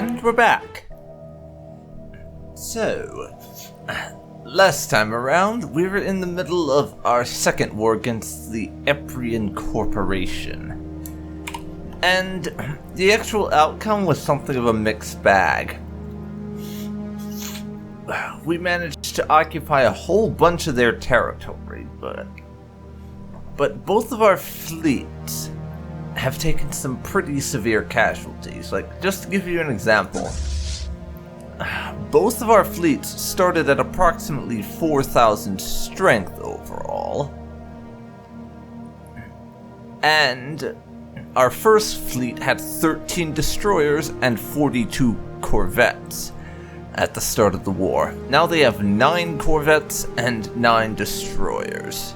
And we're back. So, last time around, we were in the middle of our second war against the Epreian Corporation. And the actual outcome was something of a mixed bag. We managed to occupy a whole bunch of their territory, but both of our fleets have taken some pretty severe casualties. Like, just to give you an example, both of our fleets started at approximately 4,000 strength overall, and our first fleet had 13 destroyers and 42 corvettes at the start of the war. Now they have 9 corvettes and 9 destroyers.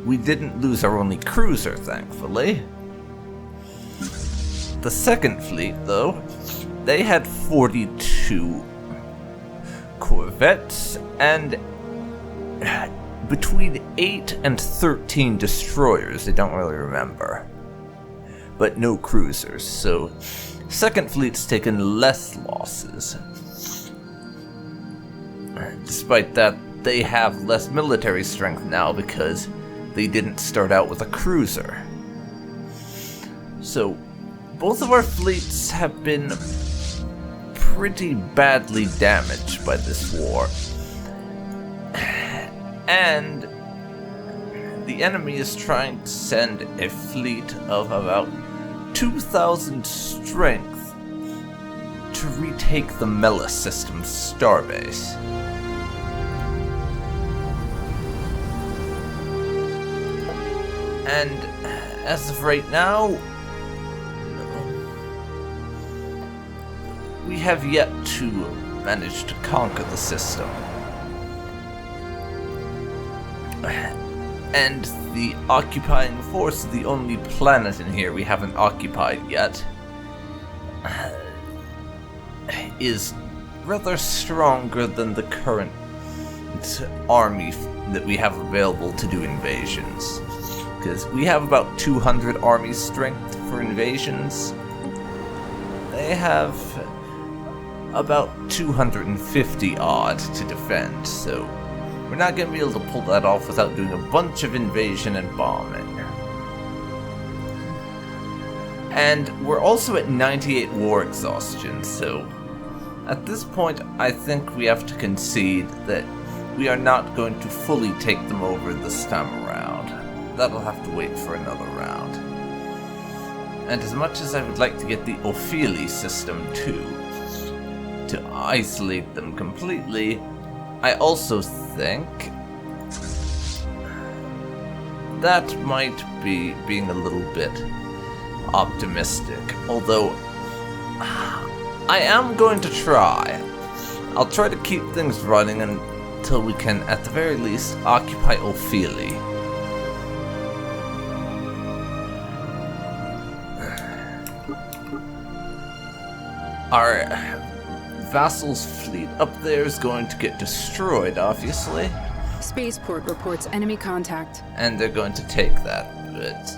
We didn't lose our only cruiser, thankfully. The second fleet, though, they had 42 corvettes and between 8 and 13 destroyers. I don't really remember. But no cruisers, so second fleet's taken less losses. Despite that, they have less military strength now because they didn't start out with a cruiser. So, both of our fleets have been pretty badly damaged by this war. And the enemy is trying to send a fleet of about 2,000 strength to retake the Mela system's starbase. And as of right now, we have yet to manage to conquer the system. And the occupying force, the only planet in here we haven't occupied yet, is rather stronger than the current army that we have available to do invasions. Because we have about 200 army strength for invasions. They have about 250 odd to defend, so we're not going to be able to pull that off without doing a bunch of invasion and bombing. And we're also at 98 war exhaustion, so at this point I think we have to concede that we are not going to fully take them over this time around. That'll have to wait for another round. And as much as I would like to get the Ophelia system too, to isolate them completely, I also think that might be being a little bit optimistic, although I am going to try. I'll try to keep things running until we can, at the very least, occupy Ophelia. Our vassal's fleet up there is going to get destroyed, obviously. Spaceport reports enemy contact. And they're going to take that, but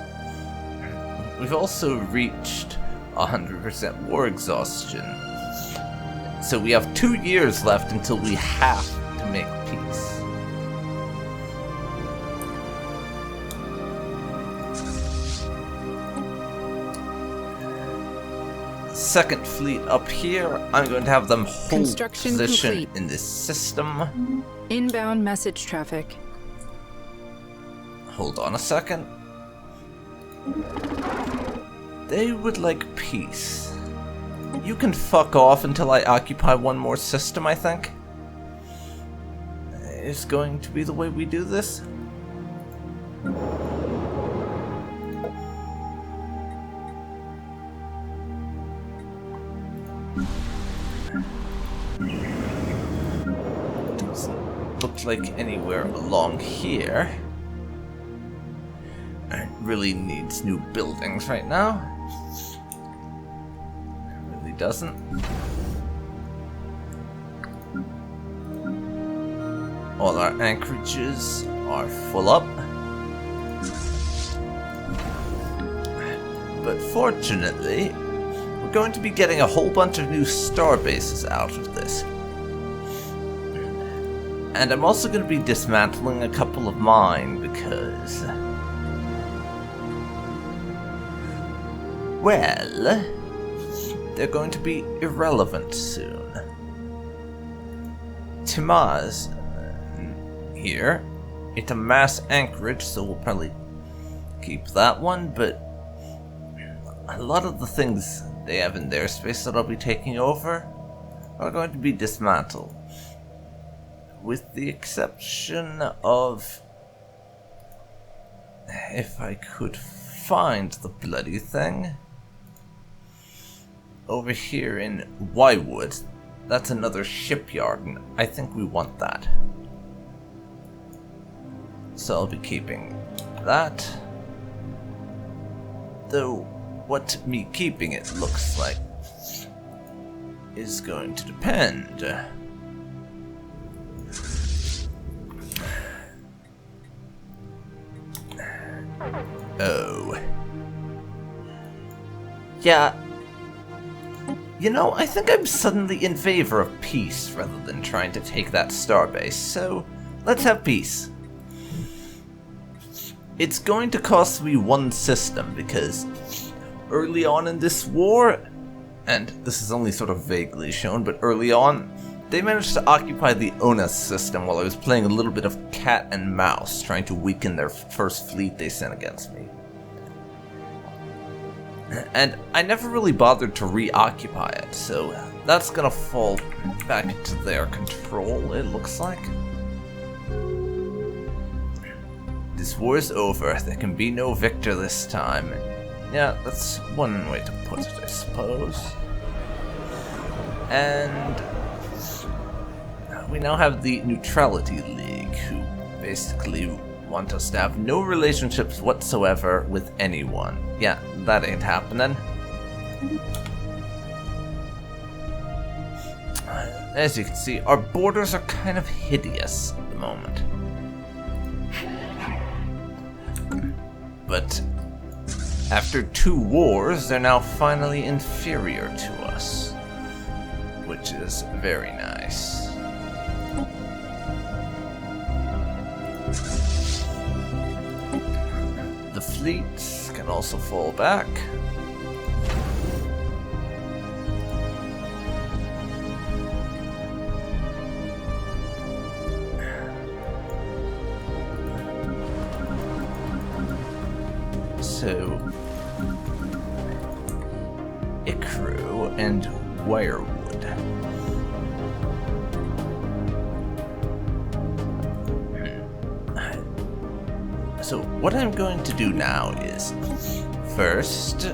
we've also reached 100% war exhaustion. So we have 2 years left until we have to make peace. Second fleet up here, I'm going to have them hold position complete in this system. Inbound message traffic. Hold on a second. They would like peace. You can fuck off until I occupy one more system, I think. Is going to be the way we do this. Doesn't look like anywhere along here. It really needs new buildings right now. It really doesn't. All our anchorages are full up. But fortunately, we're we're going to be getting a whole bunch of new star bases out of this. And I'm also going to be dismantling a couple of mine because... well, they're going to be irrelevant soon. Timaz, here, it's a mass anchorage, so we'll probably keep that one, but a lot of the things they have in their space that I'll be taking over are going to be dismantled. With the exception of... if I could find the bloody thing. Over here in Wywood, that's another shipyard, and I think we want that. So I'll be keeping that. Though, what me keeping it looks like is going to depend. Oh. Yeah. You know, I think I'm suddenly in favor of peace rather than trying to take that starbase, so let's have peace. It's going to cost me one system because early on in this war, and this is only sort of vaguely shown, but early on, they managed to occupy the Onas system while I was playing a little bit of cat and mouse, trying to weaken their first fleet they sent against me. And I never really bothered to reoccupy it, so that's gonna fall back into their control, it looks like. This war is over, there can be no victor this time. Yeah, that's one way to put it, I suppose. And we now have the Neutrality League, who basically want us to have no relationships whatsoever with anyone. Yeah, that ain't happening. As you can see, our borders are kind of hideous at the moment. But after 2 wars, they're now finally inferior to us, which is very nice. The fleets can also fall back. So, Ikru and Wirewood. So what I'm going to do now is, first,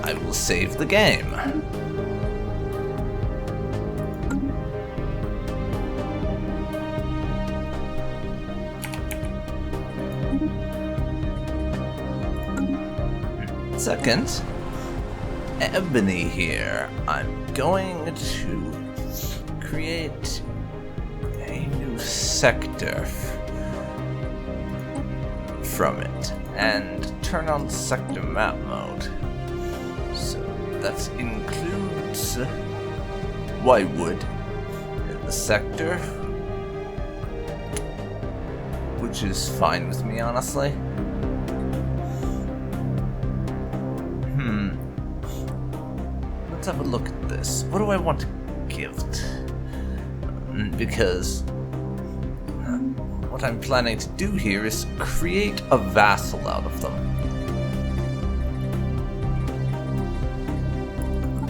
I will save the game. Second, Ebony here. I'm going to create a new sector from it and turn on sector map mode. So that includes Wywood in the sector, which is fine with me, honestly. Let's have a look at this. What do I want to gift? Because what I'm planning to do here is create a vassal out of them.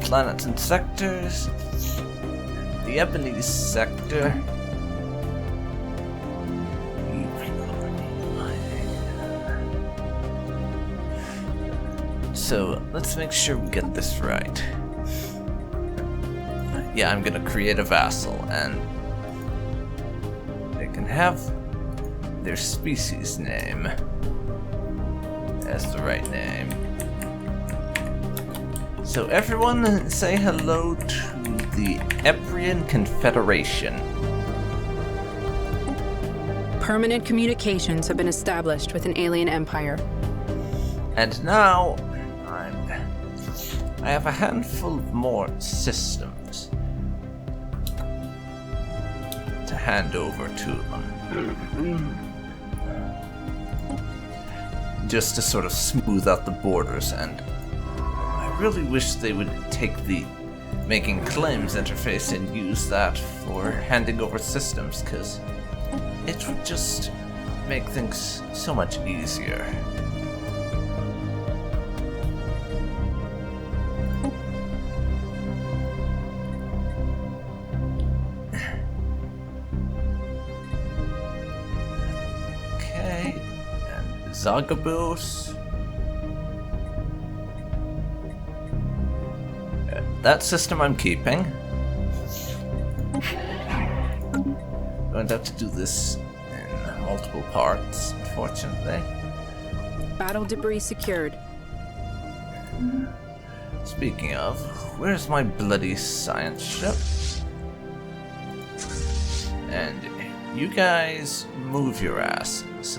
Planets and sectors. The Ebony sector. So let's make sure we get this right. Yeah, I'm gonna create a vassal, and they can have their species name as the right name. So everyone say hello to the Epreian Confederation. Permanent communications have been established with an alien empire. And now, I have a handful of more systems to hand over to them. Just to sort of smooth out the borders, and I really wish they would take the making claims interface and use that for handing over systems, because it would just make things so much easier. Okay, and Zagabos. That system I'm keeping. Going to have to do this in multiple parts, unfortunately. Battle debris secured. Speaking of, where's my bloody science ship? And you guys move your asses.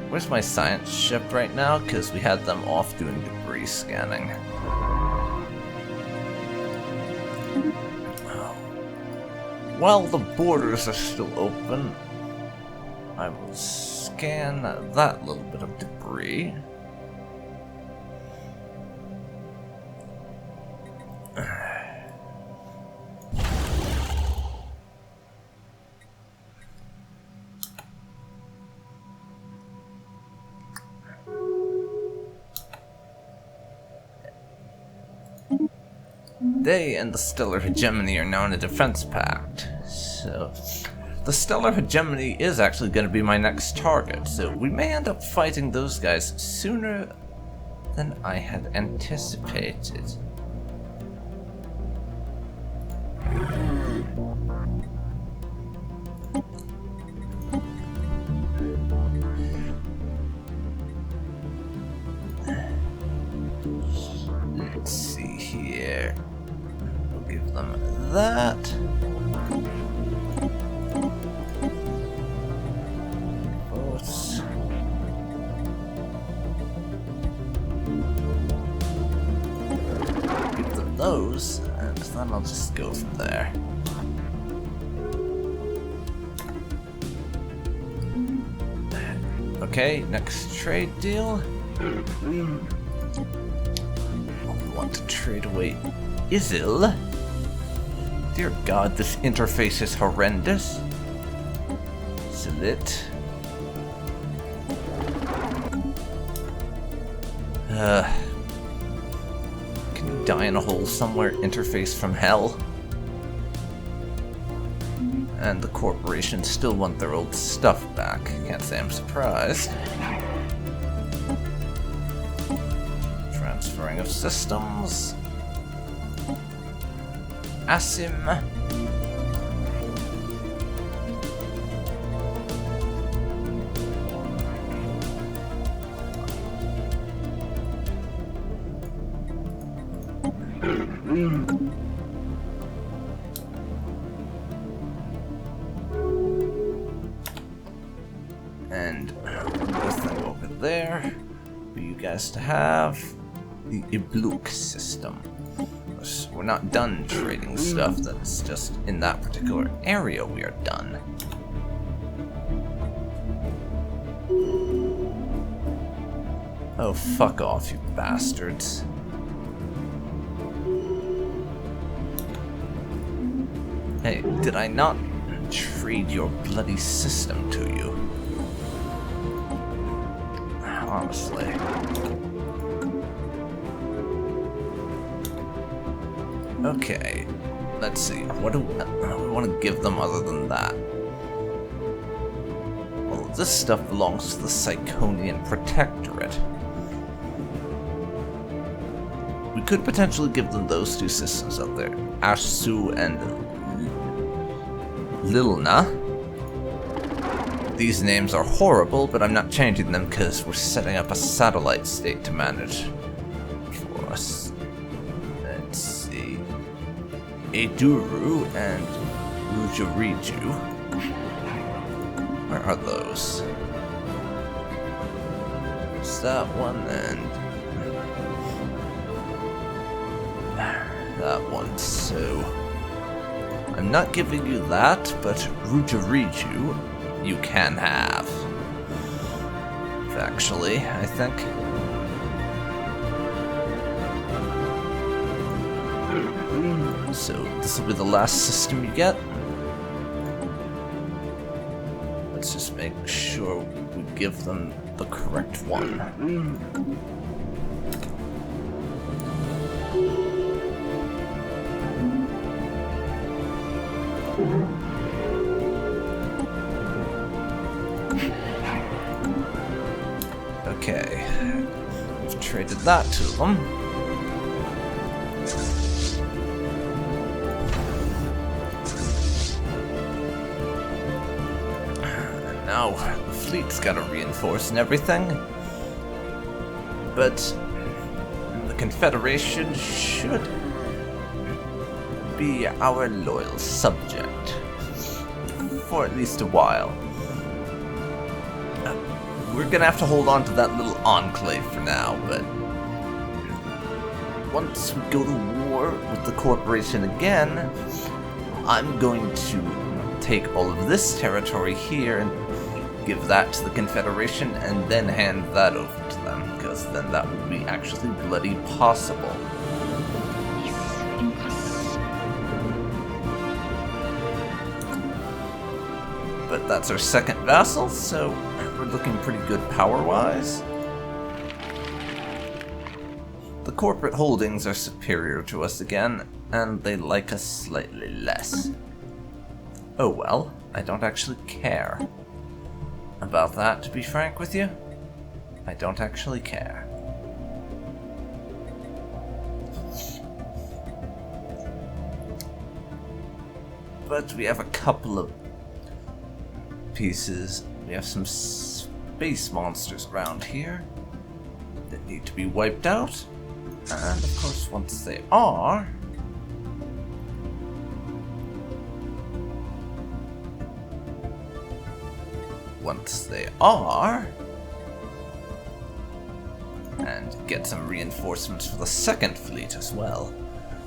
Where's my science ship right now? Because we had them off doing debris scanning. While the borders are still open, I will scan that little bit of debris. They and the Stellar Hegemony are now in a defense pact, so the Stellar Hegemony is actually going to be my next target, so we may end up fighting those guys sooner than I had anticipated. Let's see here. We'll give them that. Boats. Give them those, and then I'll just go from there. Okay, next trade deal. Want to trade away Isil? Dear God, this interface is horrendous. Silit. Can you die in a hole somewhere? Interface from hell. And the corporations still want their old stuff back. Can't say I'm surprised. Transferring of systems. Asim. And one more thing over there for you guys to have. The Ibluk system. We're not done trading stuff, that's just in that particular area we are done. Oh, fuck off, you bastards. Hey, did I not trade your bloody system to you? Honestly. Okay, let's see. What do we want to give them other than that? Well, this stuff belongs to the Psychonian Protectorate. We could potentially give them those two systems out there, Ashsu and Lilna. These names are horrible, but I'm not changing them because we're setting up a satellite state to manage for us. Let's see. Eduru and Rujariju. Where are those? It's that one and that one, so I'm not giving you that, but Rujariju you can have. Actually, I think. So this will be the last system you get. Let's just make sure we give them the correct one. Okay, we've traded that to them. And now the fleet's gotta reinforce and everything. But the Confederation should be our loyal subject for at least a while. We're gonna have to hold on to that little enclave for now, but once we go to war with the corporation again, I'm going to take all of this territory here and give that to the Confederation and then hand that over to them, because then that would be actually bloody possible. But that's our second vassal, so we're looking pretty good power-wise. The corporate holdings are superior to us again, and they like us slightly less. Oh well, I don't actually care about that, to be frank with you. I don't actually care. But we have a couple of pieces. We have some space monsters around here that need to be wiped out. And of course, once they are, and get some reinforcements for the second fleet as well.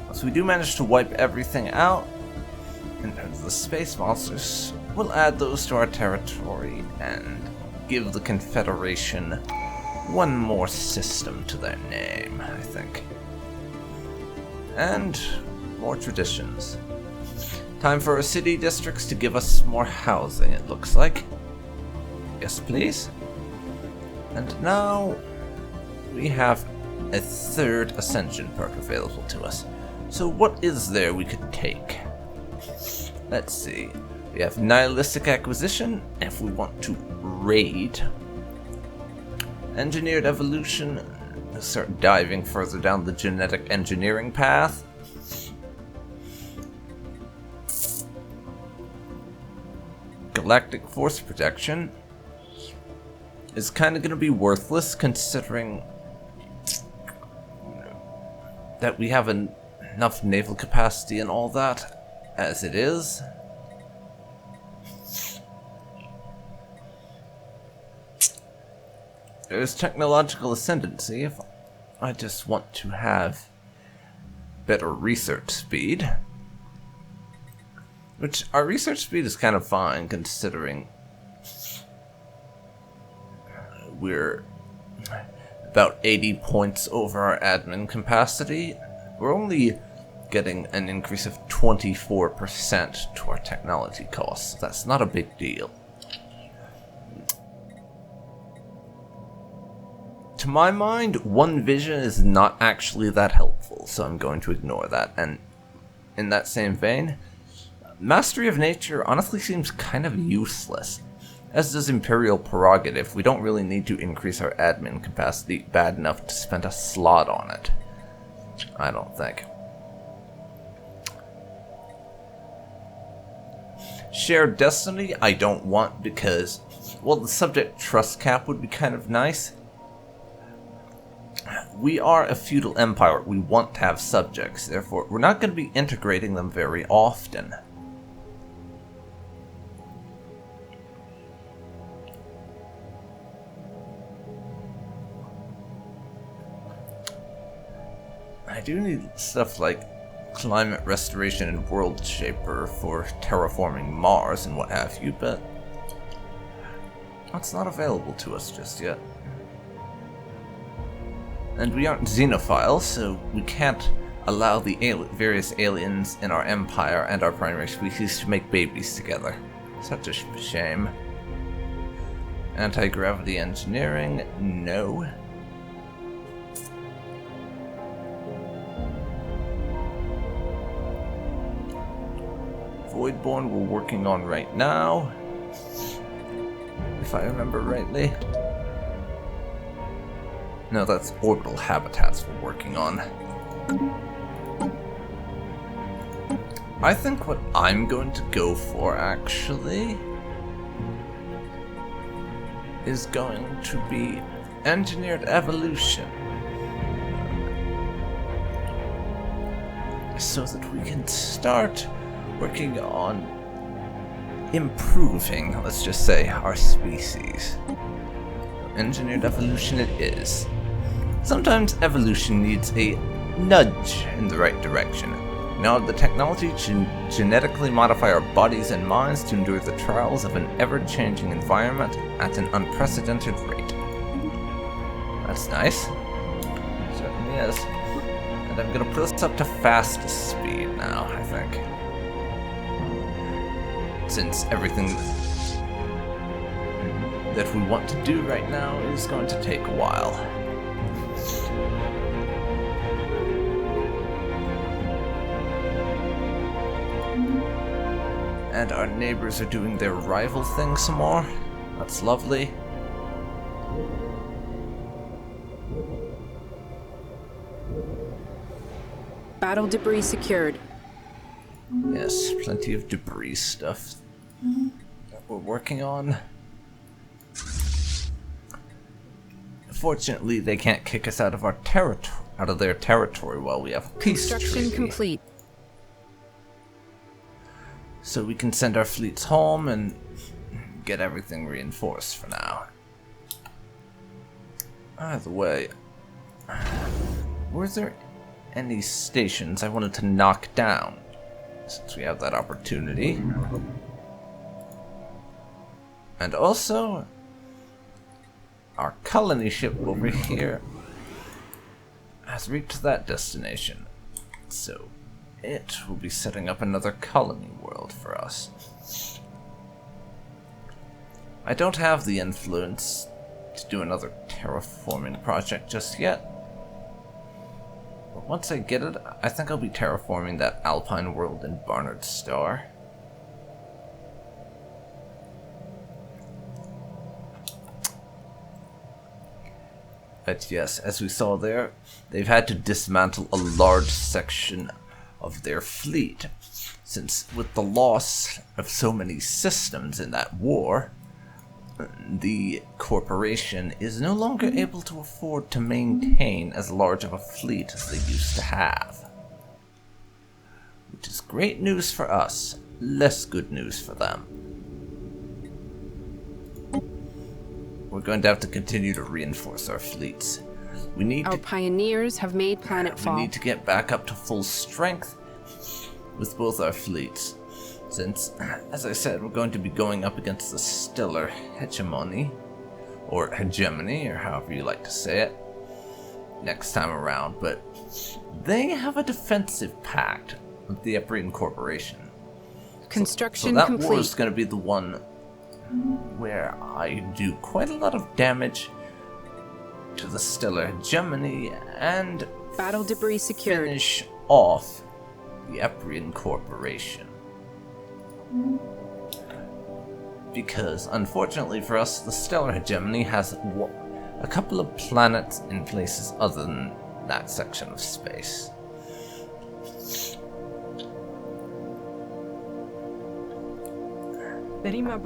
Once we do manage to wipe everything out in terms of the space monsters, we'll add those to our territory and give the Confederation one more system to their name, I think. And more traditions. Time for our city districts to give us more housing, it looks like. Yes, please. And now we have a third ascension perk available to us. So what is there we could take? Let's see. We have nihilistic acquisition if we want to raid. Engineered evolution, start diving further down the genetic engineering path. Galactic force protection is kind of going to be worthless considering that we have enough naval capacity and all that as it is. There's technological ascendancy if I just want to have better research speed. Which, our research speed is kind of fine considering we're about 80 points over our admin capacity. We're only getting an increase of 24% to our technology costs. That's not a big deal. To my mind, one vision is not actually that helpful, so I'm going to ignore that. And in that same vein, Mastery of Nature honestly seems kind of useless. As does Imperial Prerogative, we don't really need to increase our admin capacity bad enough to spend a slot on it. I don't think. Shared Destiny, I don't want because, well, the subject trust cap would be kind of nice. We are a feudal empire. We want to have subjects. Therefore, we're not going to be integrating them very often. I do need stuff like climate restoration and world shaper for terraforming Mars and what have you, but that's not available to us just yet. And we aren't xenophiles, so we can't allow the various aliens in our empire and our primary species to make babies together. Such a shame. Anti-gravity engineering? No. Voidborn we're working on right now, if I remember rightly. No, that's orbital habitats we're working on. I think what I'm going to go for, actually, is going to be engineered evolution. So that we can start working on improving, let's just say, our species. Engineered evolution it is. Sometimes evolution needs a nudge in the right direction. Now the technology to genetically modify our bodies and minds to endure the trials of an ever-changing environment at an unprecedented rate. That's nice. Certainly is. And I'm gonna put us up to fastest speed now, I think. Since everything that we want to do right now is going to take a while. And our neighbors are doing their rival thing some more. That's lovely. Battle debris secured. Yes, plenty of debris stuff that we're working on. Fortunately, they can't kick us out of our their territory while we have a peace Construction treaty. complete. So we can send our fleets home and get everything reinforced for now. Either way, were there any stations I wanted to knock down? Since we have that opportunity. And also, our colony ship over here has reached that destination. So, it will be setting up another colony world for us. I don't have the influence to do another terraforming project just yet. But once I get it, I think I'll be terraforming that Alpine world in Barnard Star. But yes, as we saw there, they've had to dismantle a large section of their fleet, since with the loss of so many systems in that war, the corporation is no longer able to afford to maintain as large of a fleet as they used to have. Which is great news for us, less good news for them. We're going to have to continue to reinforce our fleets. Our pioneers have made planetfall. We need to get back up to full strength with both our fleets. Since, as I said, we're going to be going up against the stellar hegemony, or hegemony, or however you like to say it, next time around. But they have a defensive pact with the Epreian Corporation. Construction so that complete. war is going to be the one where I do quite a lot of damage to the stellar hegemony and battle debris secured. Finish off the Epreian Corporation. Because, unfortunately for us, the stellar hegemony has a couple of planets in places other than that section of space.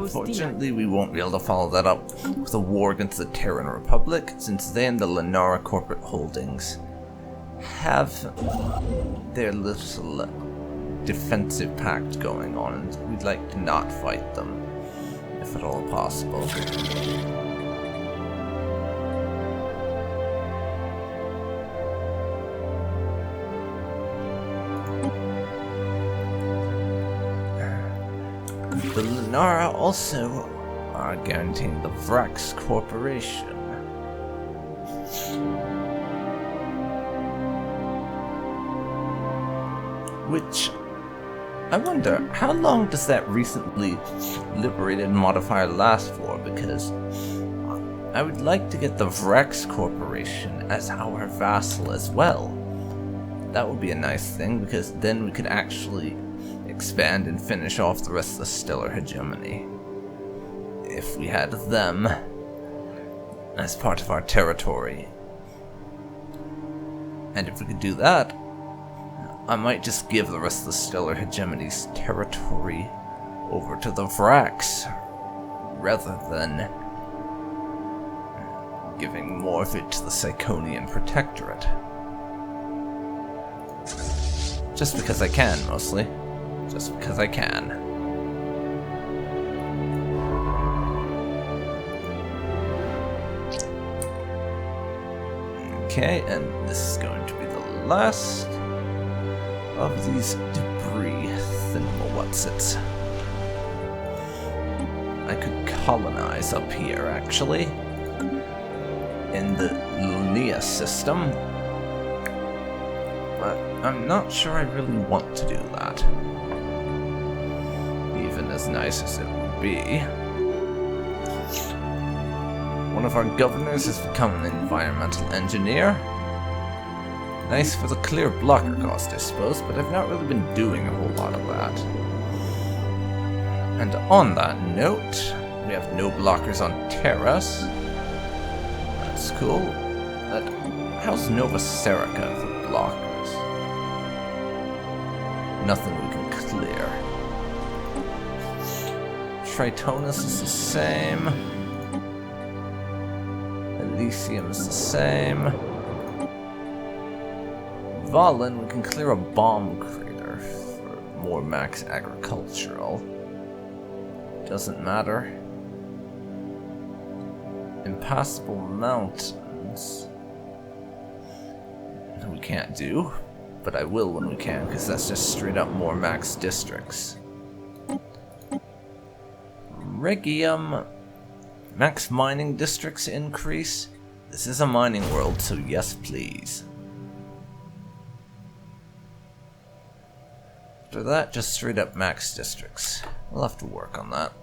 Fortunately, we won't be able to follow that up with a war against the Terran Republic, since they and the Lenara corporate holdings have their little defensive pact going on, and we'd like to not fight them, if at all possible. The Lunara also are guaranteeing the Vrax Corporation. Which, I wonder, how long does that recently liberated modifier last for? Because I would like to get the Vrax Corporation as our vassal as well. That would be a nice thing, because then we could actually expand and finish off the rest of the stellar hegemony. If we had them as part of our territory. And if we could do that, I might just give the rest of the stellar hegemony's territory over to the Vrax, rather than giving more of it to the Psychonian Protectorate. Just because I can, mostly. Just because I can. Okay, and this is going to be the last of these debris thingamawhatsits. I could colonize up here, actually, in the Lunia system, but I'm not sure I really want to do that, even as nice as it would be. One of our governors has become an environmental engineer. Nice for the clear blocker cost, I suppose, but I've not really been doing a whole lot of that. And on that note, we have no blockers on Terras. That's cool. But how's Nova Serica for blockers? Nothing we can clear. Tritonus is the same. Elysium is the same. Valen, we can clear a bomb crater for more max agricultural. Doesn't matter. Impassable mountains. We can't do, but I will when we can, because that's just straight up more max districts. Regium. Max mining districts increase. This is a mining world, so yes please. After that, just straight up max districts. We'll have to work on that.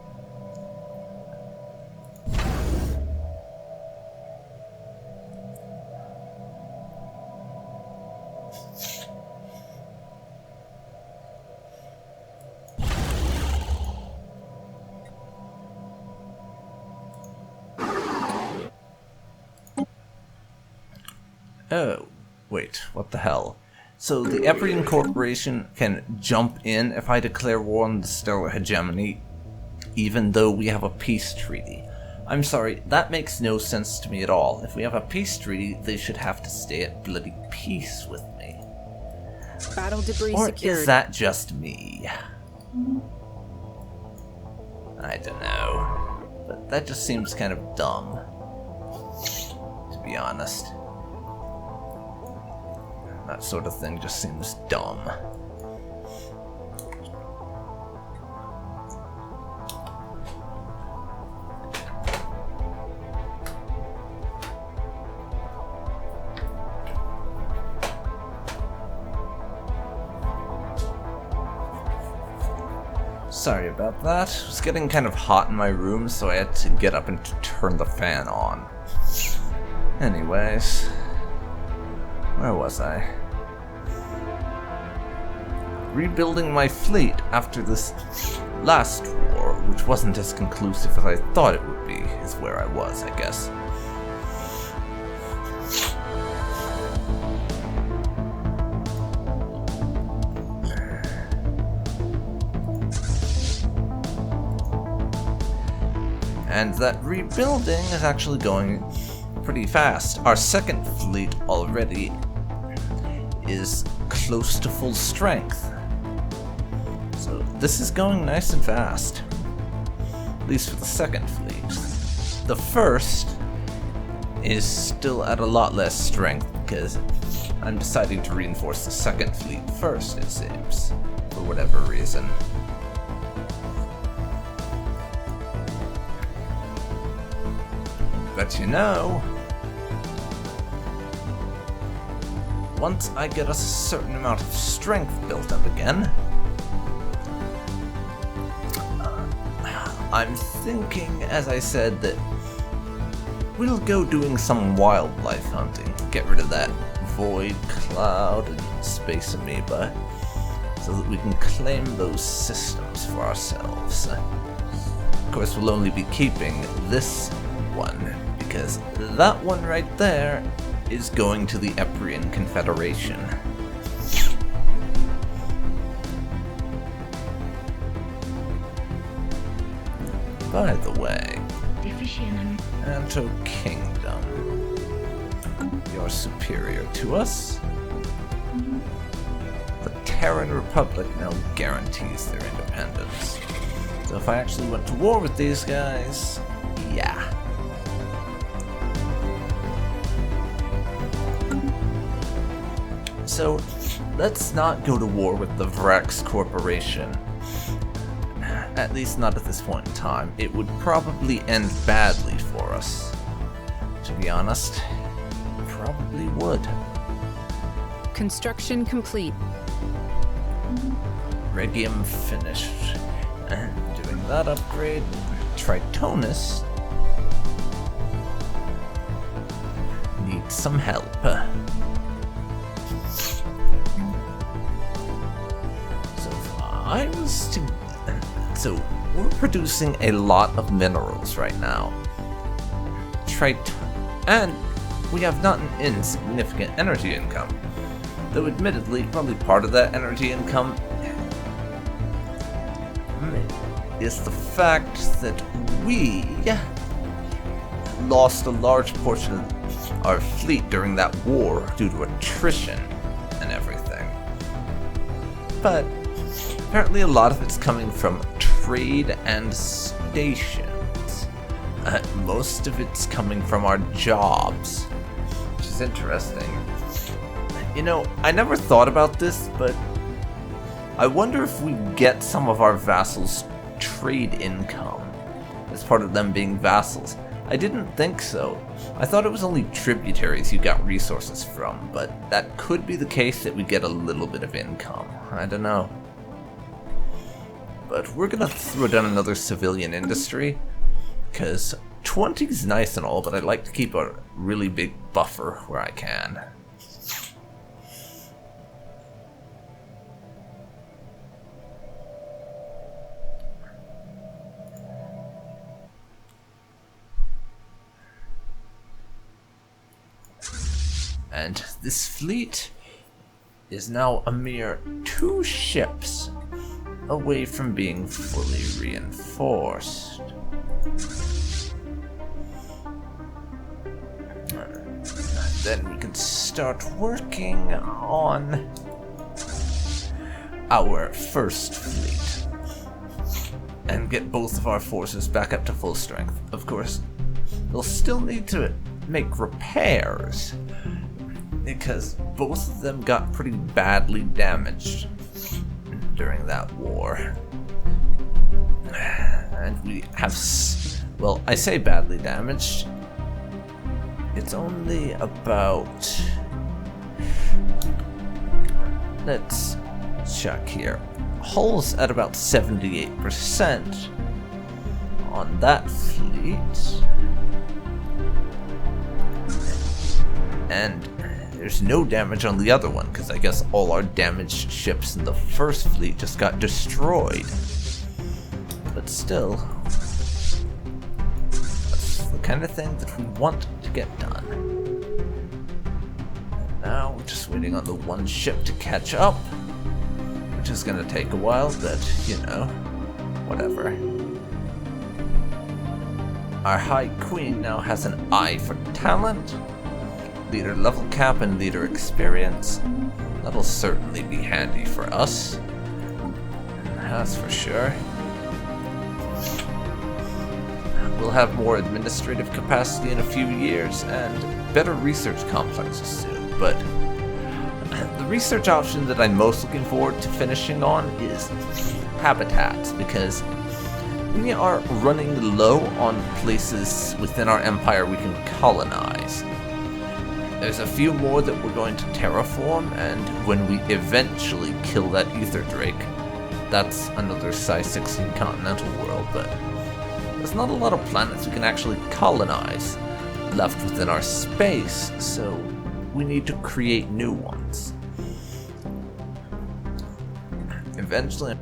Oh, wait, what the hell? So the Epreian Corporation can jump in if I declare war on the stellar hegemony, even though we have a peace treaty. I'm sorry, that makes no sense to me at all. If we have a peace treaty, they should have to stay at bloody peace with me. Battle debris or secured. Is that just me? I don't know. But that just seems kind of dumb, to be honest. That sort of thing just seems dumb. Sorry about that. It was getting kind of hot in my room, so I had to get up and turn the fan on. Anyways, where was I? Rebuilding my fleet after this last war, which wasn't as conclusive as I thought it would be, is where I was, I guess. And that rebuilding is actually going pretty fast. Our second fleet already is close to full strength. So this is going nice and fast. At least for the second fleet. The first is still at a lot less strength because I'm deciding to reinforce the second fleet first, it seems. For whatever reason. But you know, once I get us a certain amount of strength built up again, I'm thinking, as I said, that we'll go doing some wildlife hunting. Get rid of that void cloud and space amoeba, so that we can claim those systems for ourselves. Of course, we'll only be keeping this one, because that one right there is going to the Epreian Confederation. By the way, Ancient Kingdom, you're superior to us. The Terran Republic now guarantees their independence. So if I actually went to war with these guys, yeah. So let's not go to war with the Vrax Corporation. At least not at this point in time. It would probably end badly for us. To be honest, probably would. Construction complete. Regium finished. Doing that upgrade. Tritonus needs some help. So if I was to... So we're producing a lot of minerals right now. And we have not an insignificant energy income. Though admittedly, probably part of that energy income is the fact that we lost a large portion of our fleet during that war due to attrition and everything. But apparently a lot of it's coming from trade and stations. Most of it's coming from our jobs, which is interesting. You know, I never thought about this, but I wonder if we get some of our vassals' trade income as part of them being vassals. I didn't think so. I thought it was only tributaries you got resources from, but that could be the case that we get a little bit of income. I don't know. But we're gonna throw down another civilian industry, because 20's nice and all, but I'd like to keep a really big buffer where I can. And this fleet is now a mere 2 ships away from being fully reinforced. Then we can start working on our first fleet and get both of our forces back up to full strength. Of course, they'll still need to make repairs because both of them got pretty badly damaged during that war. And we have, well, I say badly damaged. It's only about, let's check here. Hull's at about 78% on that fleet. And there's no damage on the other one, because I guess all our damaged ships in the first fleet just got destroyed. But still, that's the kind of thing that we want to get done. And now we're just waiting on the one ship to catch up, which is going to take a while, but, you know, whatever. Our High Queen now has an eye for talent, leader level cap, and leader experience. That'll certainly be handy for us. That's for sure. We'll have more administrative capacity in a few years and better research complexes soon, but the research option that I'm most looking forward to finishing on is habitats, because we are running low on places within our empire we can colonize. There's a few more that we're going to terraform, and when we eventually kill that ether drake, that's another size 16 continental world, but there's not a lot of planets we can actually colonize left within our space, so we need to create new ones. Eventually...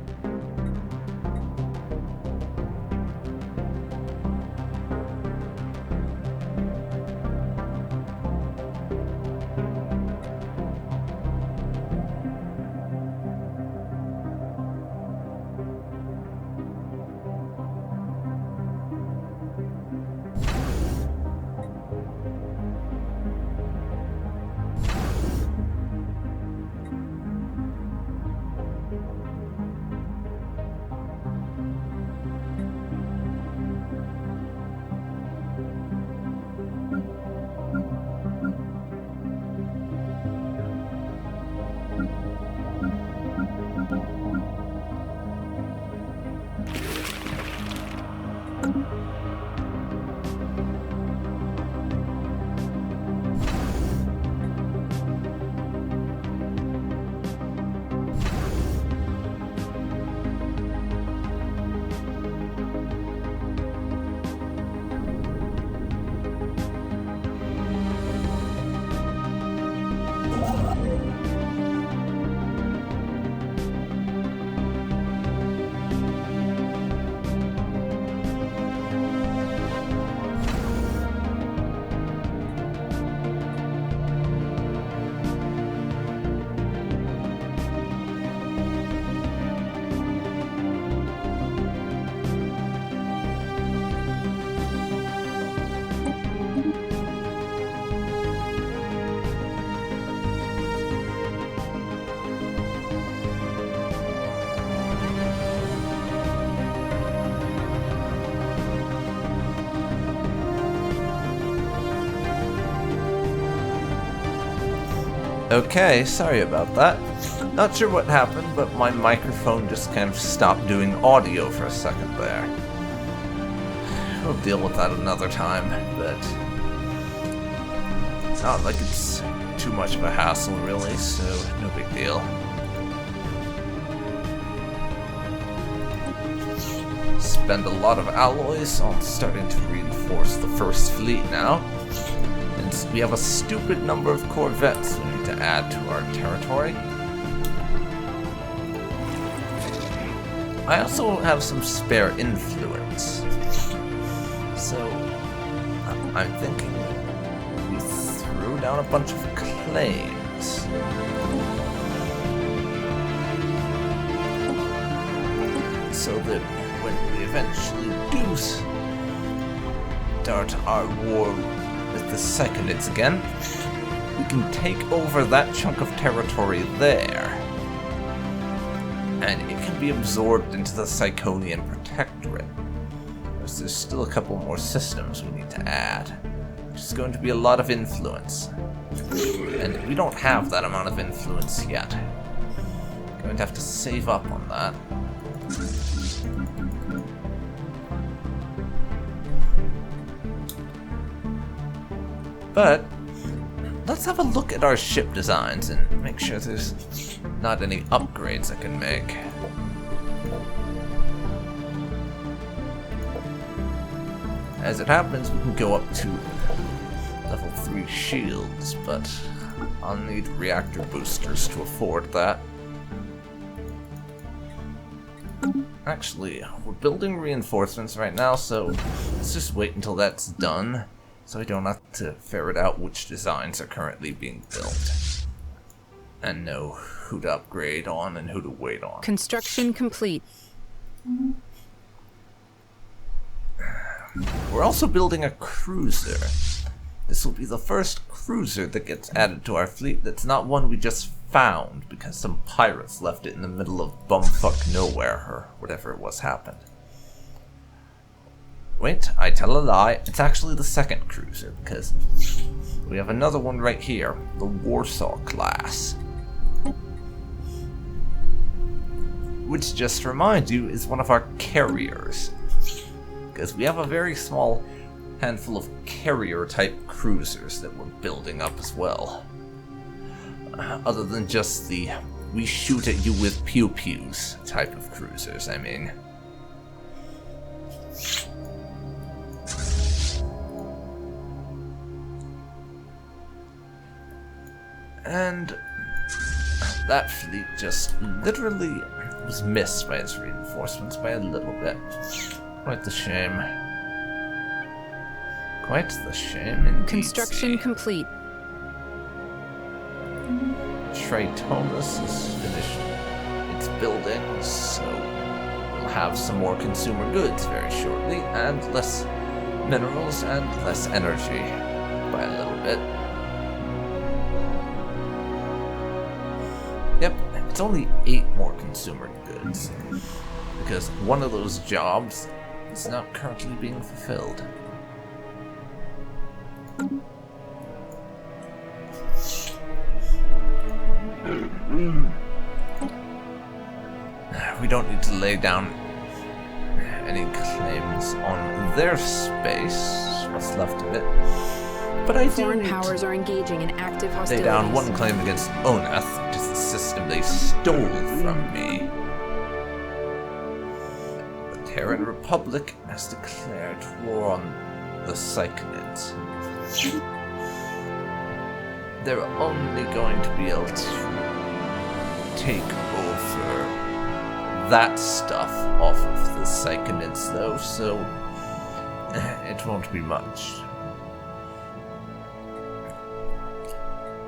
Okay, sorry about that. Not sure what happened, but my microphone just kind of stopped doing audio for a second there. We'll deal with that another time, but it's not like it's too much of a hassle really, so no big deal. Spend a lot of alloys on starting to reinforce the first fleet now. And we have a stupid number of corvettes we need to add to our territory. I also have some spare influence. So I'm thinking we throw down a bunch of claims. So that when we eventually do start our war with the Seconids again, we can take over that chunk of territory there, and it can be absorbed into the Psychonian Protectorate. There's still a couple more systems we need to add, which is going to be a lot of influence, and we don't have that amount of influence yet. We're going to have to save up on that. But let's have a look at our ship designs and make sure there's not any upgrades I can make. As it happens, we can go up to level 3 shields, but I'll need reactor boosters to afford that. Actually, we're building reinforcements right now, so let's just wait until that's done, so I don't have to ferret out which designs are currently being built, and know who to upgrade on and who to wait on. Construction complete. We're also building a cruiser. This will be the first cruiser that gets added to our fleet that's not one we just found because some pirates left it in the middle of bumfuck nowhere, or whatever it was happened. Wait, I tell a lie, it's actually the second cruiser, because we have another one right here, the Warsaw class. Which, just to remind you, is one of our carriers. because we have a very small handful of carrier-type cruisers that we're building up as well. Other than just the we shoot at you with pew-pews type of cruisers, I mean. And that fleet just literally was missed by its reinforcements by a little bit. Quite the shame. Quite the shame indeed. Construction complete. Tritonis is finished its building, so we'll have some more consumer goods very shortly, and less minerals and less energy by a little bit. Yep, it's only 8 more consumer goods, because one of those jobs is not currently being fulfilled. We don't need to lay down any claims on their space, what's left of it. But I do Foreign need powers are engaging in active to lay hostilities. down one claim against Onath, which is the system they stole from me. The Terran Republic has declared war on the Psychonids. They're only going to be able to take over that stuff off of the Psychonids, though, so it won't be much.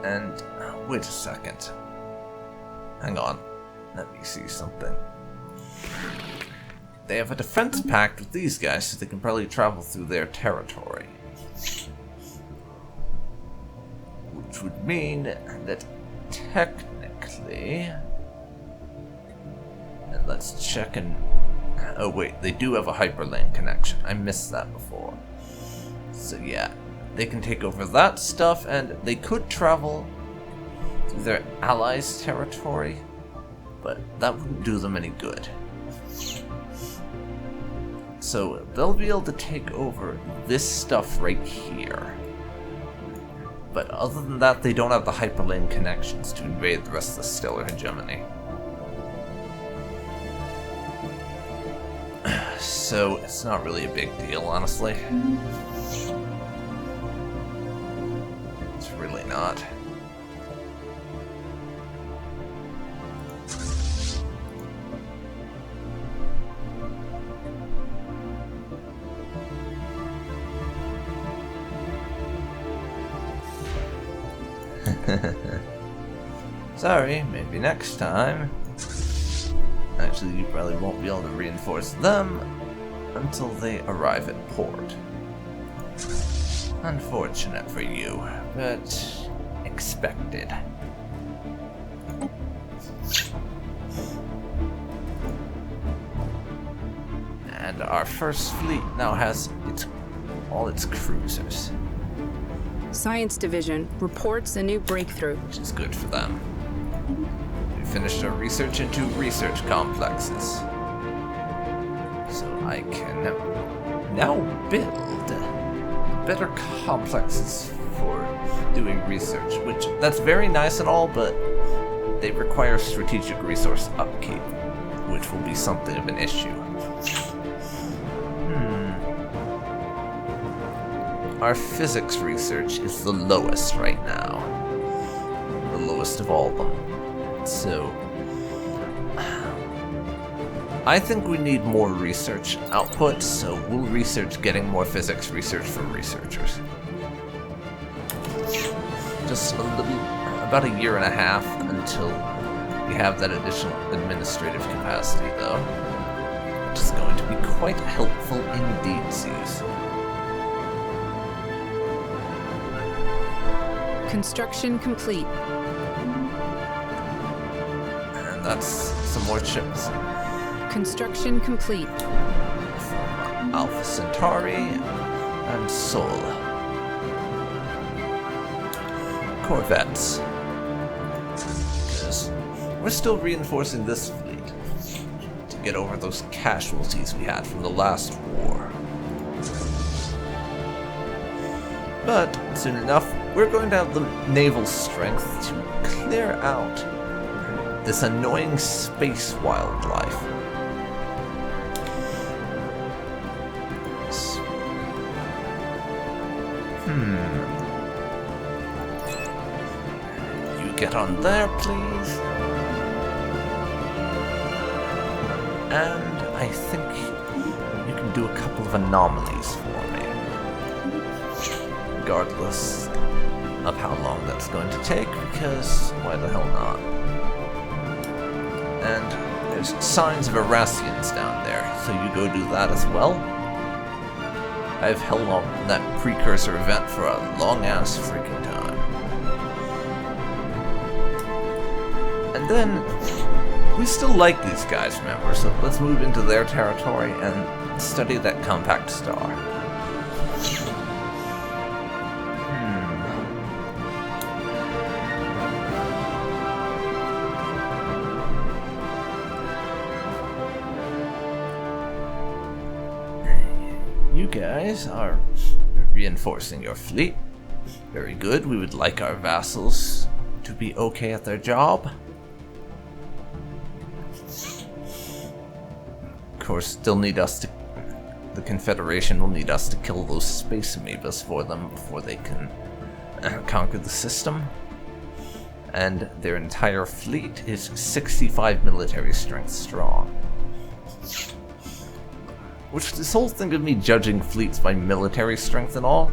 And wait a second. Hang on. Let me see something. They have a defense pact with these guys, so they can probably travel through their territory. Which would mean that technically... And let's check and... Oh wait, they do have a hyperlane connection. I missed that before. So yeah, they can take over that stuff, and they could travel through their allies' territory, but that wouldn't do them any good. So they'll be able to take over this stuff right here. But other than that, they don't have the hyperlane connections to invade the rest of the stellar hegemony. So it's not really a big deal, honestly. It's really not. Sorry, maybe next time. Actually, you probably won't be able to reinforce them until they arrive at port. Unfortunate for you, but expected. And our first fleet now has all its cruisers, Science Division reports a new breakthrough. which is good for them. We finished our research into research complexes, so I can now build better complexes for doing research, which that's very nice and all, but they require strategic resource upkeep, which will be something of an issue. Our physics research is the lowest right now. The lowest of all of them. So, I think we need more research output, so we'll research getting more physics research for researchers. Just a little, about a year and a half until we have that additional administrative capacity, though. Which is going to be quite helpful indeed, Z's. Construction complete. And that's some more ships. Construction complete. From Alpha Centauri and Sol. Corvettes. Because we're still reinforcing this fleet to get over those casualties we had from the last war. But soon enough, we're going to have the naval strength to clear out this annoying space wildlife. You get on there, please. And I think you can do a couple of anomalies for me. Regardless of how long that's going to take, because why the hell not? And there's signs of Irasians down there, so you go do that as well. I've held on that precursor event for a long-ass freaking time. And then, we still like these guys, remember, so let's move into their territory and study that compact star. You guys are reinforcing your fleet. Very good. We would like our vassals to be okay at their job. Of course, still need us to... The Confederation will need us to kill those space amoebas for them before they can conquer the system. And their entire fleet is 65 military strength strong. Which, this whole thing of me judging fleets by military strength and all,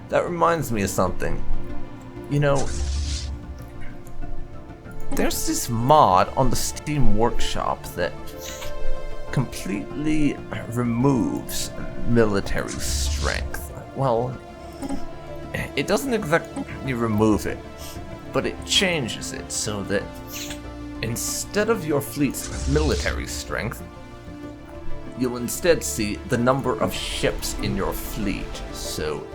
that reminds me of something. You know, there's this mod on the Steam Workshop that completely removes military strength. Well, it doesn't exactly remove it, but it changes it so that instead of your fleet's military strength, you'll instead see the number of ships in your fleet. So,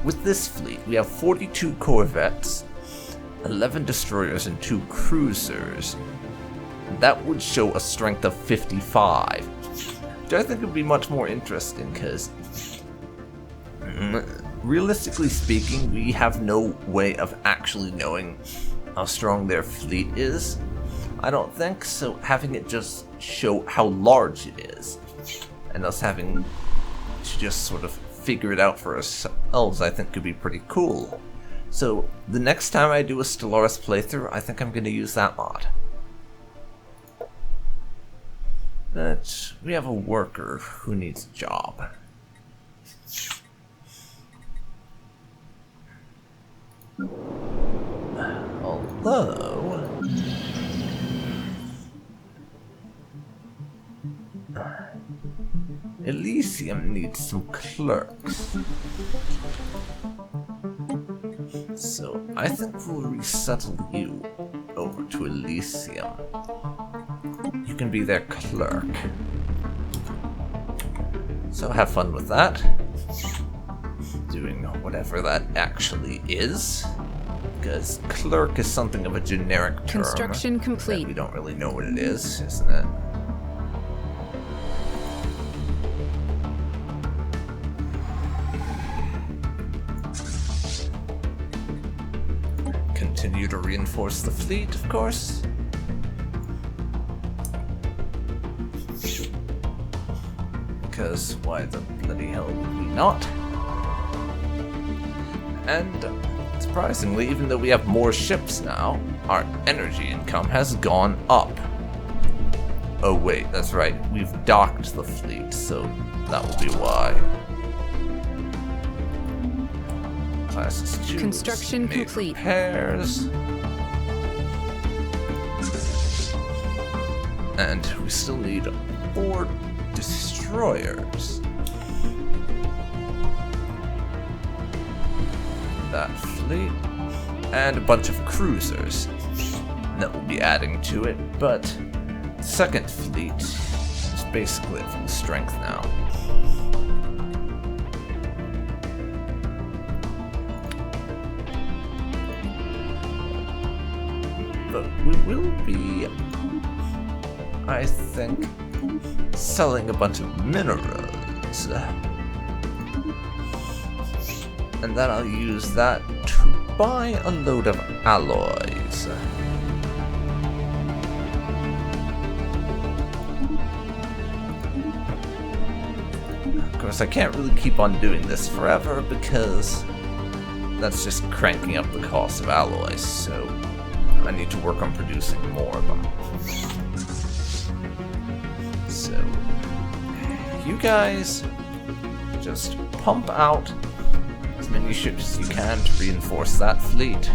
with this fleet, we have 42 corvettes, 11 destroyers, and 2 cruisers. That would show a strength of 55, which I think would be much more interesting, because realistically speaking, we have no way of actually knowing how strong their fleet is. I don't think, so having it just show how large it is, and us having to just sort of figure it out for ourselves, I think could be pretty cool. So, the next time I do a Stellaris playthrough, I think I'm going to use that mod. But we have a worker who needs a job. Although... Elysium needs some clerks. So I think we'll resettle you over to Elysium. You can be their clerk. So have fun with that. Doing whatever that actually is. Because clerk is something of a generic term. Construction complete. We don't really know what it is, isn't it? Continue to reinforce the fleet, of course. Because why the bloody hell would we not? And surprisingly, even though we have more ships now, our energy income has gone up. Oh wait, that's right, we've docked the fleet, so that will be why. Classes 2. Construction complete. Repairs. And we still need 4 destroyers. That fleet. And a bunch of cruisers that we'll be adding to it, but the second fleet is basically at full strength now. But we will be, I think, selling a bunch of minerals. And then I'll use that to buy a load of alloys. Of course, I can't really keep on doing this forever because that's just cranking up the cost of alloys, so I need to work on producing more of them. So, you guys just pump out as many ships as you can to reinforce that fleet.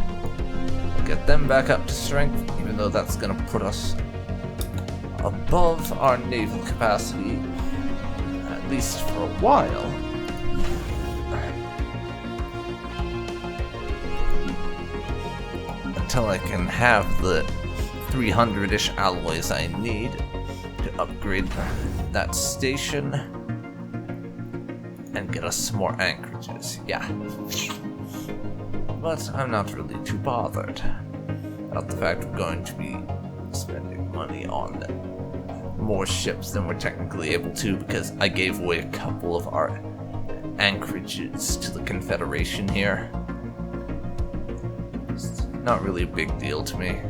Get them back up to strength, even though that's going to put us above our naval capacity, at least for a while. Until I can have the 300-ish alloys I need to upgrade that station and get us some more anchorages. Yeah. But I'm not really too bothered about the fact we're going to be spending money on more ships than we're technically able to, because I gave away a couple of our anchorages to the Confederation here. It's not really a big deal to me.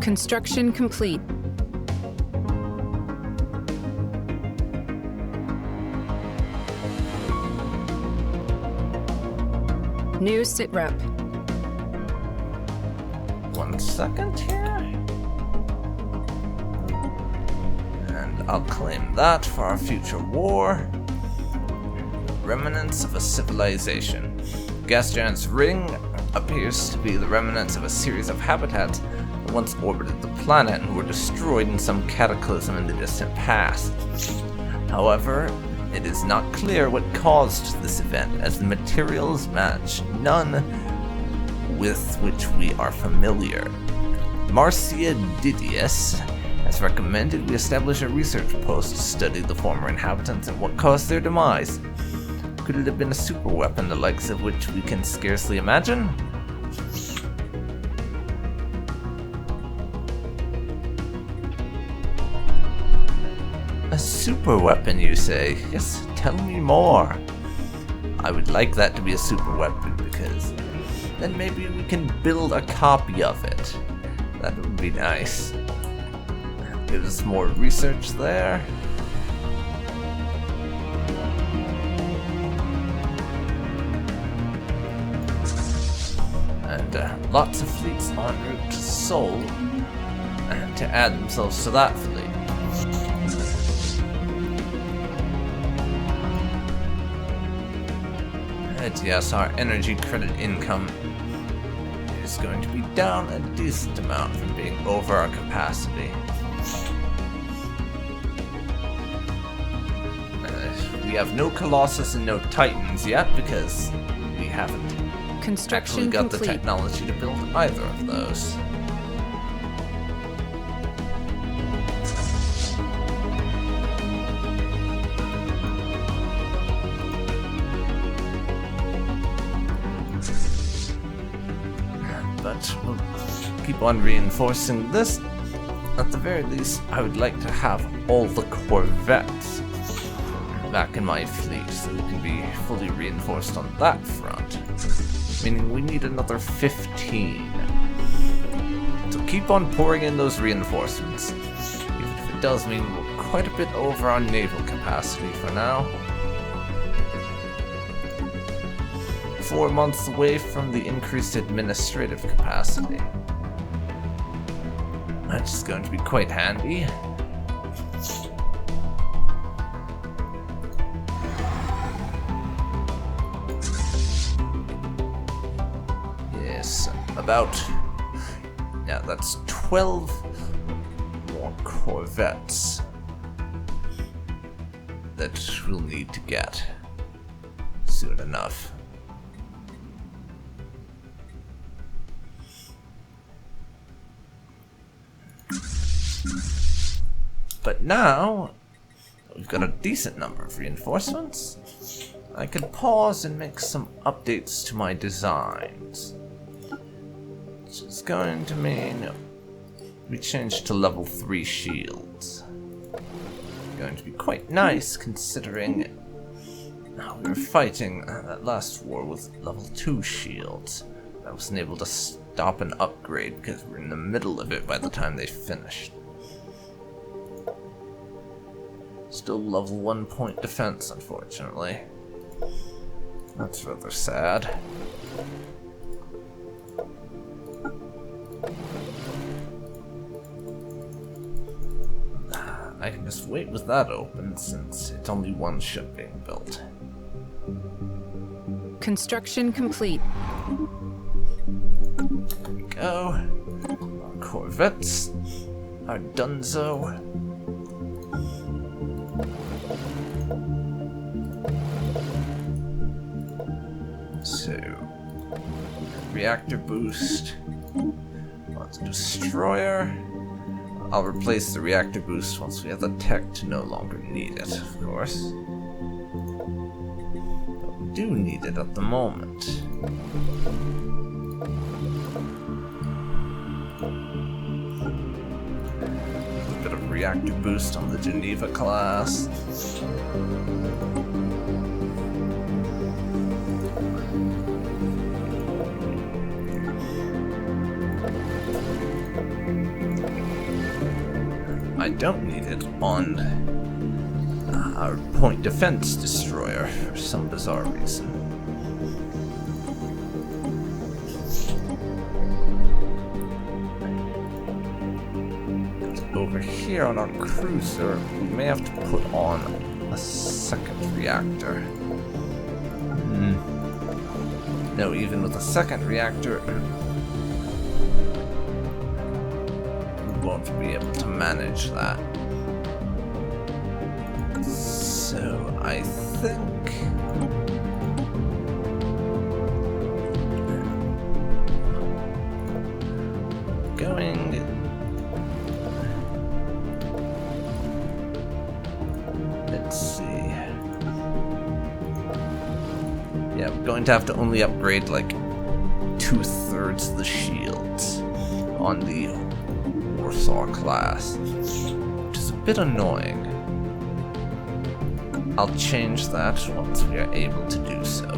Construction complete. New sitrep. 1 second here. And I'll claim that for our future war. Remnants of a civilization. Gas giant's ring appears to be the remnants of a series of habitats that once orbited the planet and were destroyed in some cataclysm in the distant past. However, it is not clear what caused this event, as the materials match none with which we are familiar. Marcia Didius has recommended we establish a research post to study the former inhabitants and what caused their demise. Could it have been a superweapon the likes of which we can scarcely imagine? A superweapon, you say? Yes, tell me more. I would like that to be a superweapon, because then maybe we can build a copy of it. That would be nice. Give us more research there. And lots of fleets en route to Seoul to add themselves to that fleet. And yes, our energy credit income is going to be down a decent amount from being over our capacity. We have no Colossus and no Titans yet because we haven't actually got the technology to build either of those. But we'll keep on reinforcing this. At the very least, I would like to have all the corvettes back in my fleet so we can be fully reinforced on that front. Meaning we need another 15. So keep on pouring in those reinforcements, even if it does mean we're quite a bit over our naval capacity for now. 4 months away from the increased administrative capacity. That's going to be quite handy. Yes, that's 12 more corvettes that we'll need to get soon enough. But now we've got a decent number of reinforcements, I can pause and make some updates to my designs. Which is going to mean we change to level 3 shields. going to be quite nice, considering how we were fighting that last war with level 2 shields. I wasn't able to stop an upgrade because we're in the middle of it by the time they finished. Still level 1 point defense, unfortunately. That's rather sad. I can just wait with that open since it's only one ship being built. Construction complete. There we go. Our corvettes are donezo. So, reactor boost. Wants a destroyer. I'll replace the reactor boost once we have the tech to no longer need it, of course. But we do need it at the moment. A bit of reactor boost on the Geneva class. I don't need it on our point defense destroyer for some bizarre reason. And over here on our cruiser, we may have to put on a second reactor. No, even with a second reactor, won't be able to manage that. So I think let's see. Yeah, I'm going to have to only upgrade like 2/3 of the shields on the Warsaw class, which is a bit annoying. I'll change that once we are able to do so.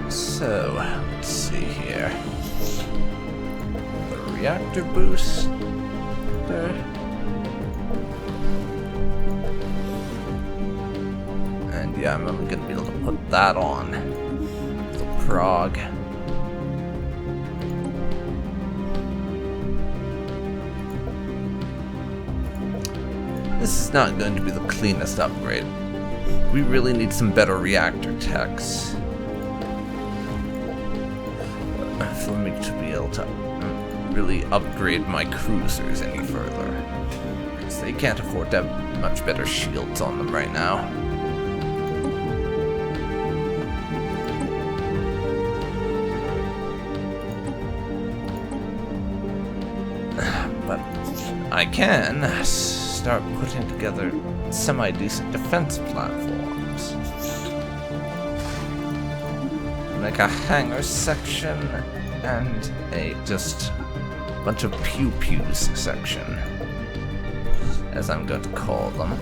So, let's see here. The reactor boost. And yeah, I'm only going to be able to put that on the Prague. This is not going to be the cleanest upgrade. We really need some better reactor techs for me to be able to really upgrade my cruisers any further, because they can't afford to have much better shields on them right now. But I can start putting together semi-decent defense platforms. Like a hangar section and a just bunch of pew-pews section, as I'm going to call them.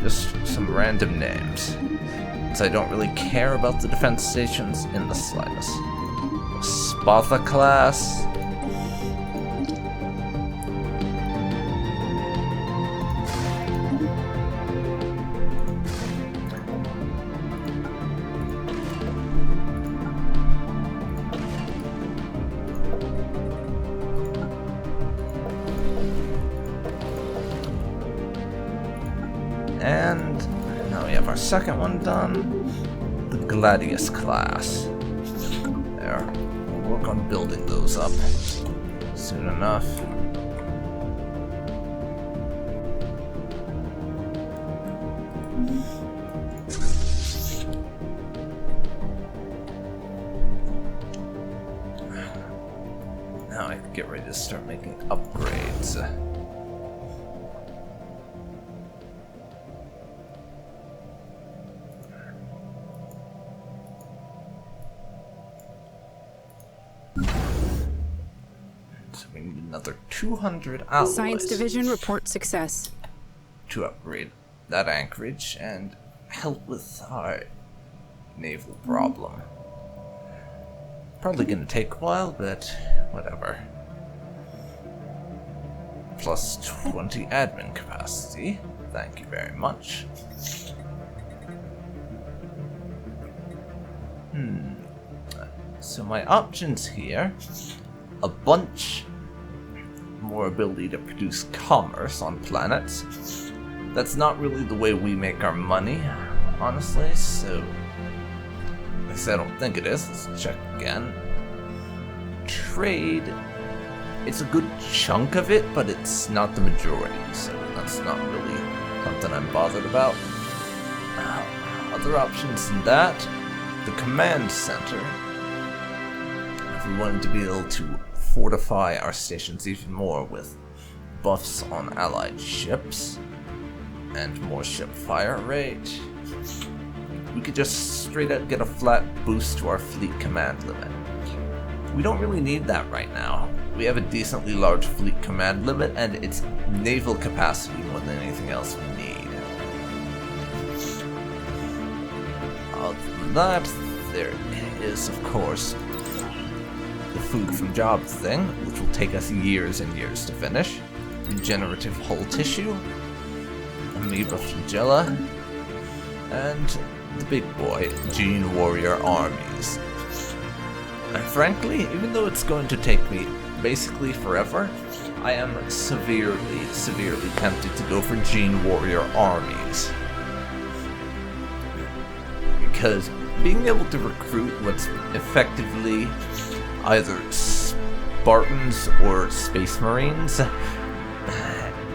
Just some random names, since I don't really care about the defense stations in the slightest. Spatha class. And now we have our second one done. The Gladius class. There. We'll work on building those up soon enough. Now I can get ready to start making upgrades. So we need another 200 alloys. Science Division reports success. To upgrade that anchorage and help with our naval problem. Probably gonna take a while, but whatever. Plus 20 admin capacity. Thank you very much. So my options here, a bunch more ability to produce commerce on planets. That's not really the way we make our money, honestly, so at least I don't think it is. Let's check again. Trade, it's a good chunk of it, but it's not the majority, so that's not really something I'm bothered about. Other options than that, the command center. If we wanted to be able to fortify our stations even more with buffs on allied ships and more ship fire rate, we could just straight up get a flat boost to our fleet command limit. We don't really need that right now. We have a decently large fleet command limit, and it's naval capacity more than anything else we need. Other than that, there is, of course, the food from jobs thing, which will take us years and years to finish. Regenerative hull tissue, amoeba flagella, and the big boy, Gene Warrior armies. And frankly, even though it's going to take me basically forever, I am severely tempted to go for Gene Warrior armies. Because being able to recruit what's effectively either Spartans or Space Marines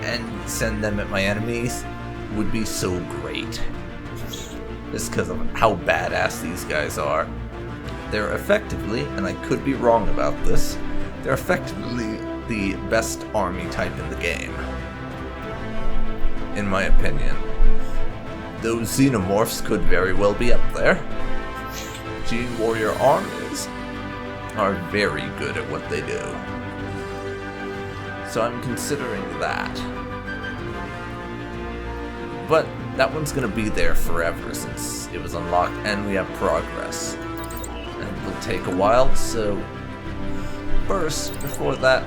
and send them at my enemies would be so great. Just because of how badass these guys are. They're effectively, and I could be wrong about this, they're effectively the best army type in the game. In my opinion. Those xenomorphs could very well be up there. Gene Warrior armies are very good at what they do. So I'm considering that. But that one's gonna be there forever since it was unlocked and we have progress. And it'll take a while, so first, before that,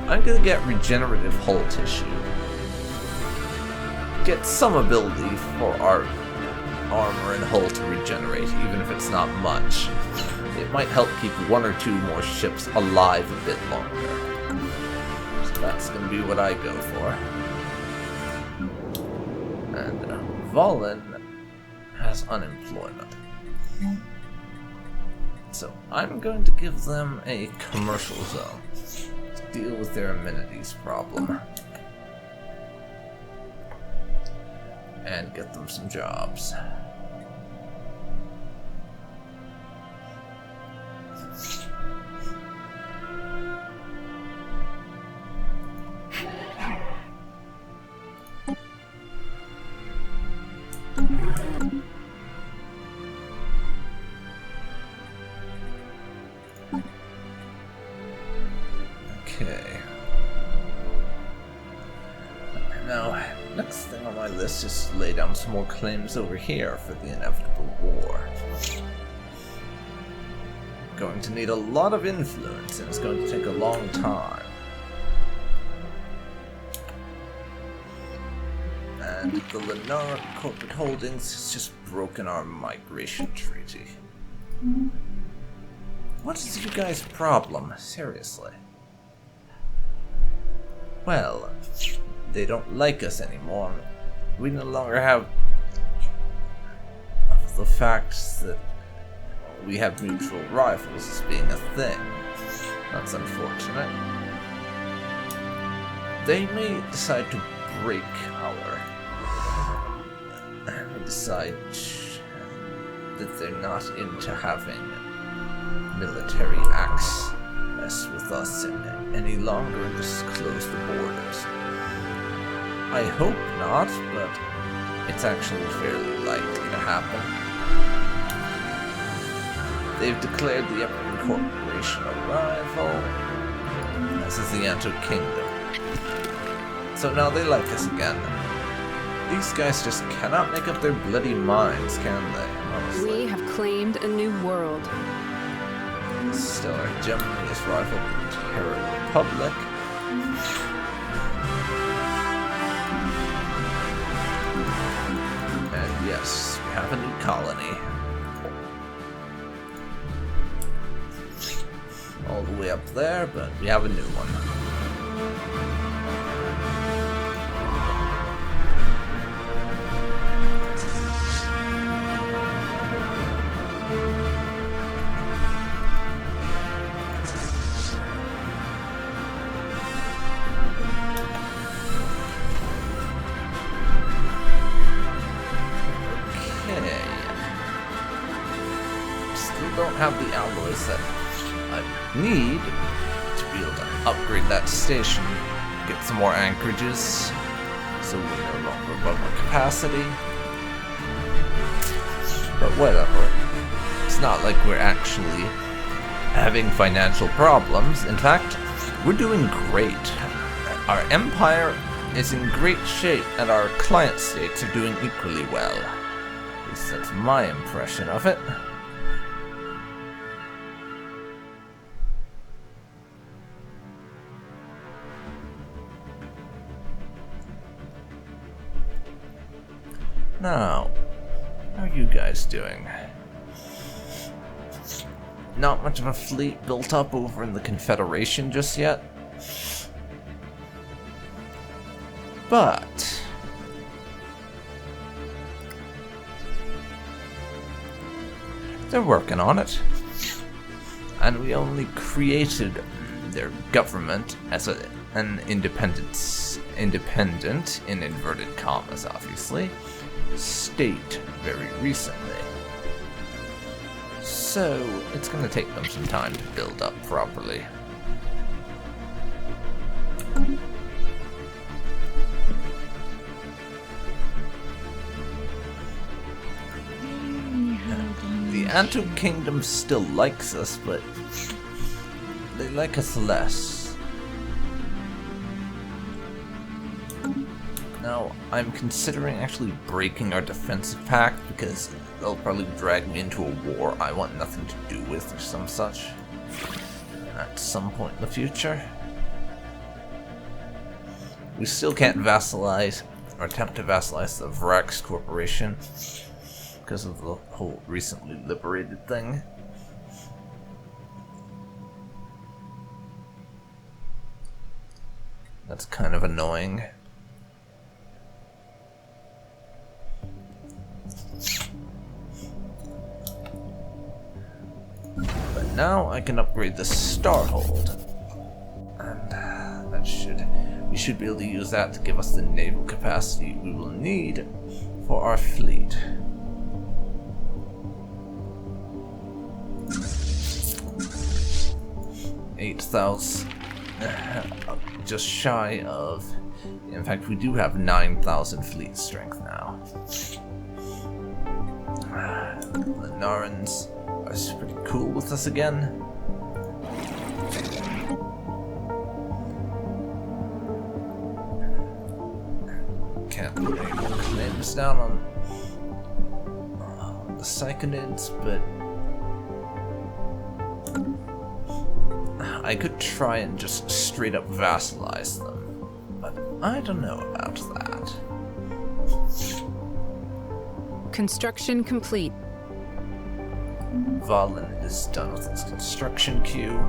I'm gonna get regenerative hull tissue. Get some ability for our armor and hull to regenerate, even if it's not much. It might help keep one or two more ships alive a bit longer. So that's gonna be what I go for. And Valen has unemployment. So I'm going to give them a commercial zone to deal with their amenities problem. And get them some jobs. Okay. Now, next thing on my list is to lay down some more claims over here for the inevitable war. Going to need a lot of influence, and it's going to take a long time. And the Lenara Corporate Holdings has just broken our migration treaty. What is you guys' problem? Seriously. Well, they don't like us anymore. we no longer have the fact that we have neutral rivals as being a thing. That's unfortunate. They may decide to break our... decide that they're not into having military access with us any longer and just close the borders. I hope not, but it's actually fairly likely to happen. They've declared the Epreian Corporation a rival, as is the Ancient Kingdom. So now they like us again. These guys just cannot make up their bloody minds, can they? Honestly. We have claimed a new world. Stellar Germany is rival with the Terra Republic. And yes, we have a new colony. All the way up there, but we have a new one. Don't have the alloys that I need to be able to upgrade that station, get some more anchorages, so we're no longer above our capacity. But whatever. It's not like we're actually having financial problems. In fact, we're doing great. Our empire is in great shape, and our client states are doing equally well. At least that's my impression of it. Now, how are you guys doing? Not much of a fleet built up over in the Confederation just yet. But they're working on it. And we only created their government as an independent, in inverted commas, obviously, state very recently. So it's going to take them some time to build up properly. The Ancient Kingdom still likes us, but they like us less. Now, I'm considering actually breaking our defensive pact because they'll probably drag me into a war I want nothing to do with or some such at some point in the future. We still can't vassalize or attempt to vassalize the Vrax Corporation because of the whole recently liberated thing. That's kind of annoying. But now I can upgrade the Starhold. And we should be able to use that to give us the naval capacity we will need for our fleet. $8,000, just shy of. In fact, we do have 9,000 fleet strength now. The Narans are pretty cool with us again. Can't put any more claims down on the Psychonids, but I could try and just straight up vassalize them, but I don't know about that. Construction complete. Valen is done with its construction queue.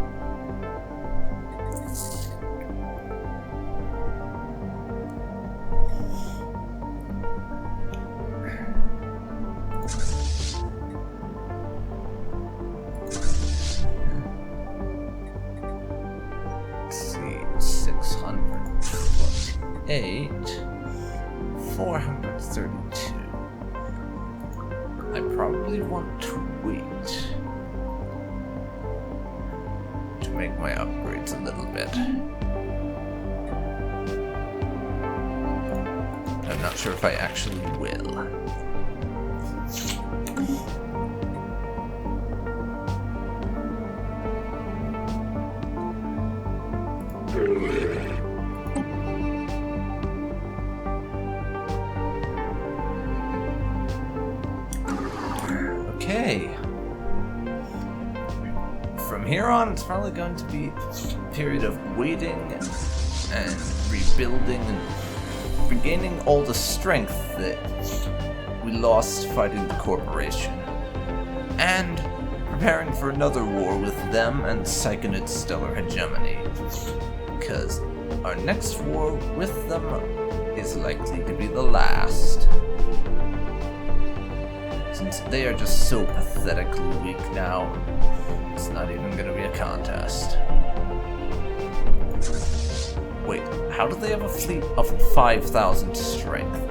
8, 432. I probably want to wait to make my upgrades a little bit. I'm not sure if I actually will. Okay. From here on, it's probably going to be a period of waiting and rebuilding and regaining all the strength that we lost fighting the corporation. And preparing for another war with them and Psychonid's stellar hegemony. Because our next war with them is likely to be the last. Since they are just so pathetically weak now, it's not even going to be a contest. Wait, how do they have a fleet of 5,000 strength?